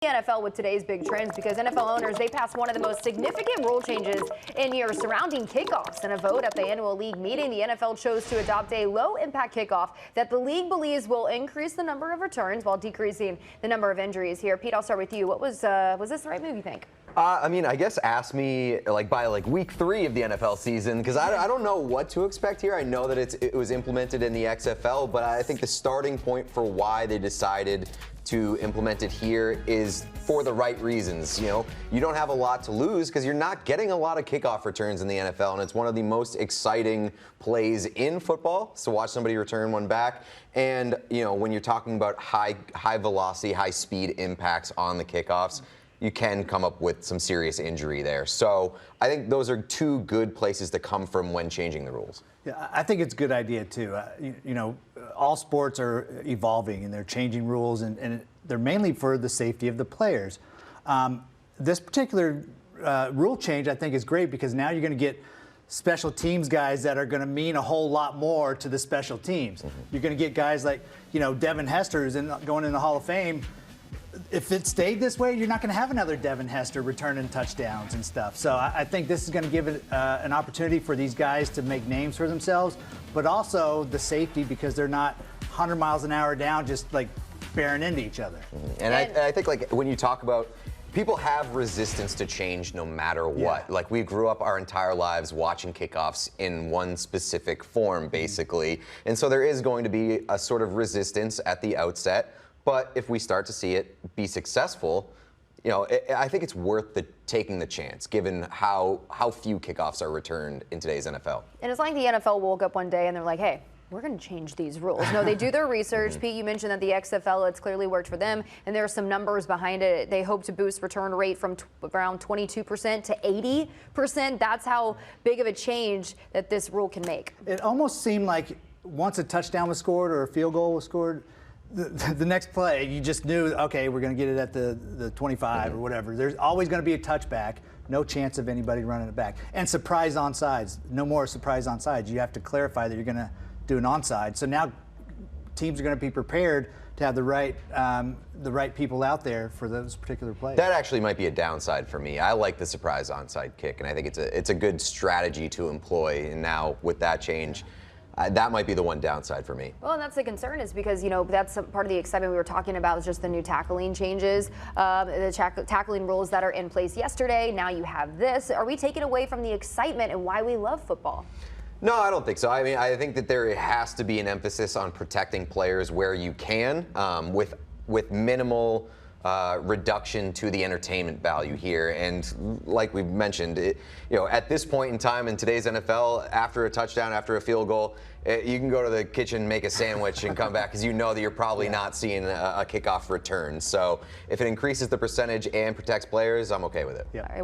The NFL with today's big trends because NFL owners, they passed one of the most significant rule changes in years surrounding kickoffs. In a vote at the annual league meeting, the NFL chose to adopt a low-impact kickoff that the league believes will increase the number of returns while decreasing the number of injuries here. Pete, I'll start with you. What was this the right move, you think? I guess ask me by week 3 of the NFL season, because I don't know what to expect here. I know that it was implemented in the XFL, but I think the starting point for why they decided to implement it here is for the right reasons. You don't have a lot to lose because you're not getting a lot of kickoff returns in the NFL, and it's one of the most exciting plays in football to watch somebody return one back. And when you're talking about high velocity, high speed impacts on the kickoffs, you can come up with some serious injury there. So I think those are two good places to come from when changing the rules. Yeah, I think it's a good idea too. All sports are evolving and they're changing rules, and they're mainly for the safety of the players. This particular rule change, I think, is great because now you're going to get special teams guys that are going to mean a whole lot more to the special teams. Mm-hmm. You're going to get guys like, Devin Hester is going in the Hall of Fame. If it stayed this way, you're not going to have another Devin Hester returning touchdowns and stuff. So I think this is going to give it an opportunity for these guys to make names for themselves, but also the safety because they're not 100 miles an hour down just bearing into each other. Mm-hmm. And I think when you talk about people have resistance to change no matter what. Yeah. We grew up our entire lives watching kickoffs in one specific form, basically. And so there is going to be a sort of resistance at the outset. But if we start to see it be successful, I think it's worth taking the chance, given how few kickoffs are returned in today's NFL. And it's like the NFL woke up one day and they're like, hey, we're going to change these rules. No, they do their research. Pete, you mentioned that the XFL, it's clearly worked for them, and there are some numbers behind it. They hope to boost return rate from around 22% to 80%. That's how big of a change that this rule can make. It almost seemed like once a touchdown was scored or a field goal was scored, the next play, you just knew, okay, we're going to get it at the 25 or whatever. There's always going to be a touchback. No chance of anybody running it back. And surprise onside. No more surprise onside. You have to clarify that you're going to do an onside. So now teams are going to be prepared to have the right people out there for those particular plays. That actually might be a downside for me. I like the surprise onside kick, and I think it's a good strategy to employ. And now with that change, that might be the one downside for me. Well, and that's the concern is because, that's part of the excitement we were talking about is just the new tackling changes, the tackling rules that are in place yesterday. Now you have this. Are we taking away from the excitement and why we love football? No, I don't think so. I think that there has to be an emphasis on protecting players where you can, with minimal reduction to the entertainment value here. And like we've mentioned, at this point in time in today's NFL, after a touchdown, after a field goal, you can go to the kitchen, make a sandwich, and come back because you know that you're probably not seeing a kickoff return. So if it increases the percentage and protects players, I'm okay with it. Yeah.